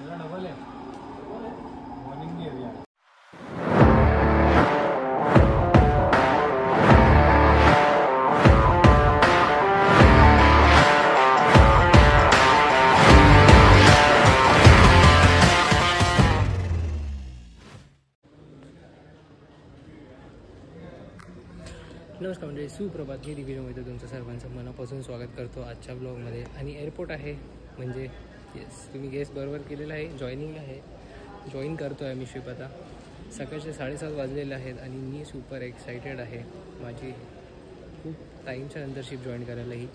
Double है morning नहीं है। नमस्कार म्हणजे सुप्रभात. मी दिग्विजयमध्ये तुमचं सर्वांचं मनापासून स्वागत करतो आजच्या ब्लॉगमध्ये. आणि एअरपोर्ट आहे म्हणजे येस, तुम्ही गेस बरोबर केलेलं आहे. जॉईन करतो आहे मी शिप. आता सकाळचे 7:30 वाजलेले आहेत आणि मी सुपर एक्सायटेड आहे. माझी खूप टाईमच्या नंतर शिप जॉईन करायला ही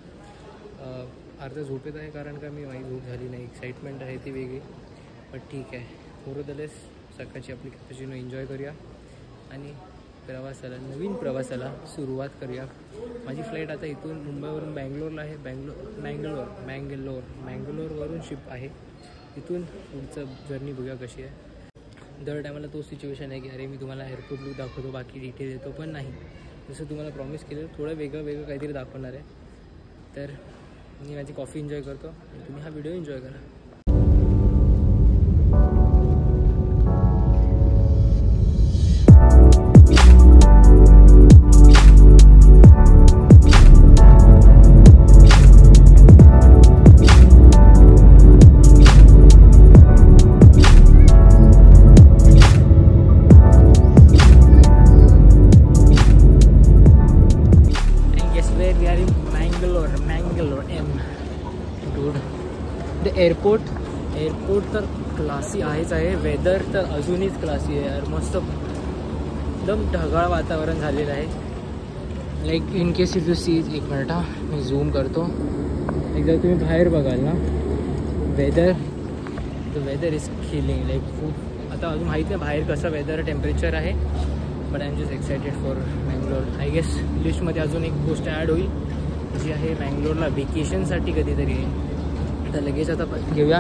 अर्धा झोपेत आहे, कारण का मी माझी झोप झाली नाही. एक्साइटमेंट आहे ती वेगळी, पण ठीक आहे. मोरोदलेस सकाळची आपली कॅपॅचिनो एन्जॉय करूया आणि नवीन प्रवासाला सुरुवात करूया. माझी फ्लाईट आता इथून मुंबईवरून बँगलोरला आहे. मँगलोरवरून शिप आहे. इथून पुढचं जर्नी बघूया कशी आहे. दर टायमाला तो सिच्युएशन आहे की अरे मी तुम्हाला एअरपोर्ट लुक दाखवतो, बाकी डिटेल देतो, पण नाही. जसं तुम्हाला प्रॉमिस केलं थोडं वेगळं काहीतरी दाखवणार आहे. तर मी माझी कॉफी एन्जॉय करतो आणि तुम्ही हा व्हिडिओ एन्जॉय करा. एअरपोर्ट तर क्लासी आहेच आहे. वेदर तर अजूनच क्लासी आहे यार. मस्त एकदम ढगाळ वातावरण झालेलं आहे. Like in case if you see, एक मिनिट हा मी झूम करतो. एकदा तुम्ही बाहेर बघाल ना, the weather is killing. Like खूप आता अजून माहीत नाही बाहेर कसं वेदर टेम्परेचर आहे, but I am just excited for Mangalore. I guess लिस्टमध्ये अजून एक गोष्ट ॲड होईल जी आहे मँगलोरला व्हेकेशनसाठी कधीतरी येईल. आता लगेज आता घेऊया.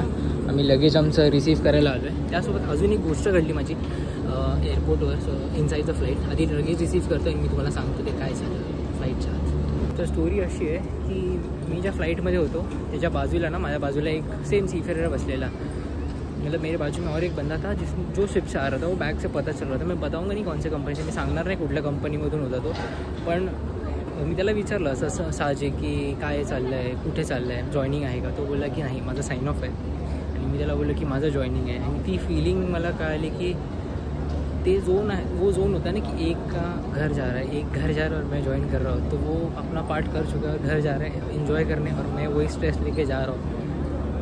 आम्ही लगेज आमचं रिसीव्ह करायला आलो आहे. त्यासोबत अजून एक गोष्ट घडली माझी एअरपोर्टवर. सो इनसाईड द फ्लाईट आधी लगेज रिसीव्ह करतो आणि मी तुम्हाला सांगतो ते काय झालं फ्लाईटच्या आत. तर स्टोरी अशी आहे की मी ज्या फ्लाईटमध्ये होतो त्याच्या बाजूला ना, माझ्या बाजूला एक सेम सीफेअर बसलेला. मतलब मेरे बाजू में और एक बंदा था जो शिप से आ रहा था. वो बैग से पता चल रहा था. मैं बताऊंगा नहीं कौन से कंपनी से, मी सांगणार नाही कुठल्या कंपनीमधून होता तो. पण मी त्याला विचारलं असं साहजिक की काय चाललं आहे, कुठे चाललं आहे, जॉईनिंग आहे का. तो बोलला की नाही, माझं साइन ऑफ आहे. आणि मी त्याला बोललो की माझं जॉईनिंग आहे. आणि ती फीलिंग मला कळाली की ते जोन आहे, वो जोन होता ना कि एक का घर जा रहा है, एक घर जा रहा है और मैं ज्वाइन कर रहा हूँ. तो वो अपना पार्ट कर चुका है, घर जा रहा है एन्जॉय करने, और मैं वही स्ट्रेस लेके जा रहा हूँ.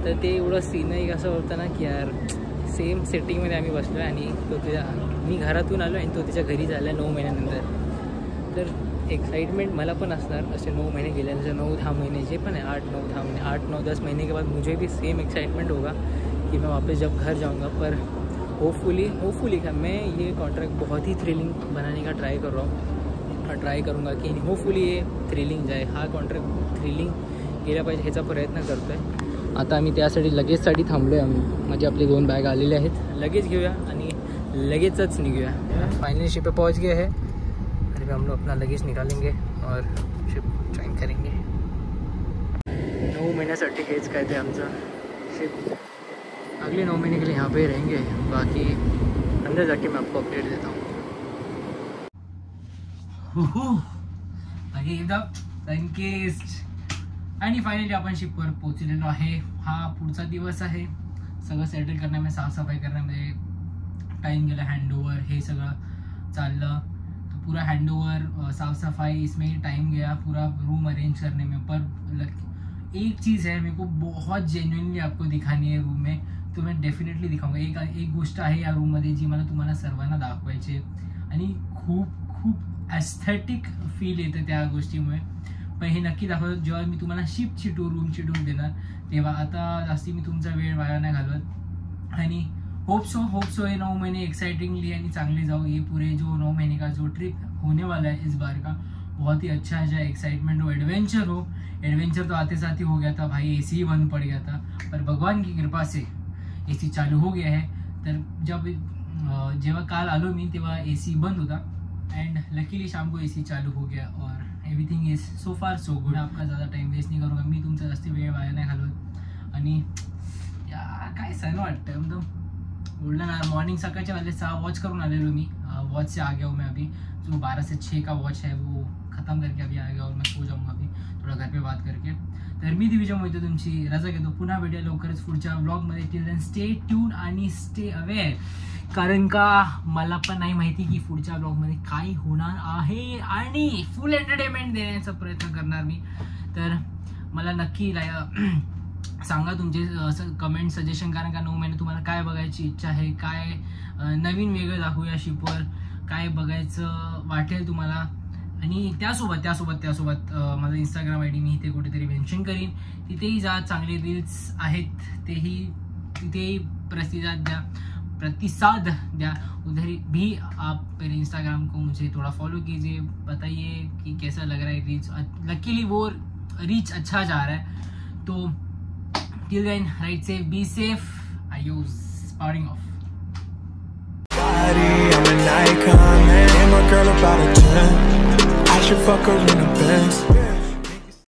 तर ते एवढं सीनही असं होतं ना की यार सेम सेटिंगमध्ये आम्ही बसलो आहे आणि मी घरातून आलो आणि तो त्याच्या घरी झाला 9 महिन्यानंतर. तर एक्साइटमेंट मला पण असणार. असे 9 महीने गेल्यानंतर 9-10 महीने जे पण है 8-9-10 महीने 8-9-10 महीने के बाद मुझे भी सेम एक्साइटमेंट होगा कि मैं वापस जब घर जाऊंगा. पर होपफुली का मैं ये कॉन्ट्रैक्ट बहुत ही थ्रिलिंग बनाने का ट्राई कर रहा हूँ. ट्राई करूँगा की होपफुली ये थ्रिलिंग जाए. हा कॉन्ट्रॅक्ट थ्रिलिंग गेला पाहिजे ह्याचा प्रयत्न करतो आहे. आता आम्ही त्यासाठी लगेजसाठी थांबलो आहे. माझे आपले 2 बॅग आलेले आहेत. लगेज घेऊया आणि लगेचच निघूया. फाइनली शिप पे पहुँच गए हैं. हम लोग अपना लगेज निकालेंगे और शिप ज्वाइन करेंगे. 9 महीन्यासाठी हेच काय ते आमचं शिप. अगले 9 महीने के लिए यहाँ पे रहेंगे. बाकी अंदर जाके मैं आपको अपडेट देता हूँ. आणि फायनली आपण शिपवर पोहोचलेलो आहे. हा पुढचा दिवस आहे. सगळं सेटल करण्यामध्ये, साफसफाई करण्यामध्ये टाइम गेला. हँडओव्हर हे सगळं चाललं. पूरा हैंडओवर, साफ़ सफाई, इसमें ही टाइम गया. पूरा रूम अरेंज करने में. पर एक चीज़ है मेरे को बहुत जेन्युइनली आपको दिखानी है रूम में, तो मैं डेफिनेटली दिखाऊंगा. एक गोष्ट आहे या रूममध्ये जी मला तुम्हाला सर्वांना दाखवायची आणि खूप ॲस्थेटिक फील येतं त्या गोष्टीमुळे. पण हे नक्की दाखवतो जेव्हा मी तुम्हाला शिपची रूमची टूर देणार तेव्हा. आता जास्ती मी तुमचा वेळ वाया नाही घालवत आणि होप सो ये 9 महीने एक्साइटिंगली यानी चांगले जाओ. ये पूरे जो 9 महीने का जो ट्रिप होने वाला है इस बार का, बहुत ही अच्छा है. एक्साइटमेंट हो, एडवेंचर तो आते साथ ही हो गया था भाई. एसी ही बंद पड़ गया था, पर भगवान की कृपा से एसी चालू हो गया है. तर जेव्हा काल आलो मी तेव्हा एसी बंद होता एंड लकीली शाम को एसी चालू हो गया और एवरीथिंग इज सो फार सो गुड. आपका ज़्यादा टाइम वेस्ट नहीं करूँगा. मी तुमचा जास्त वेळ वाया नाही घालवत. आणि काय सन वाटतं एकदम बोलना ना. मॉर्निंग सकाळच्या वाले 6 वॉच करून आलेलो मी. वॉच से आ गया हूँ मैं अभी. जो 12 से 6 का वॉच है वो ख़त्म करके अभी आ गया और मैं सो जाऊँगा अभी थोड़ा घर पे बात करके. तर मी दिविजय मोहिते तुमची रजा घेतो. पुन्हा भेटूया लवकरच पुढच्या व्लॉगमध्ये. टिल देन स्टे ट्यून आणि स्टे अवेअर, कारण का मला पण नाही माहिती की पुढच्या ब्लॉगमध्ये काय होणार आहे आणि फुल एंटरटेनमेंट देण्याचा प्रयत्न करणार मी. तर मला नक्की सांगा तुमचे कमेंट सजेशन, कारण का 9 महिने तुम्हाला काय बघायची इच्छा आहे, काय नवीन वेगळं दाखवूया शिपवर, काय बघायचं वाटेल तुम्हाला. आणि त्यासोबत माझं इंस्टाग्राम ID मी इथे कुठेतरी मेन्शन करीन. तिथेही जा, चांगले रील्स आहेत तिथेही प्रतिसाद द्या. उधर भी आप मेरे इंस्टाग्राम को मुझे थोड़ा फॉलो कीजिए, बताइए कि कैसा लग रहा है रीच. लकीली वो रीच अच्छा जा रहा है. तो till then, right safe, be safe. Adios. Powering off. I'm an icon, man. And my girl about a 10. I should fuck her in a Benz.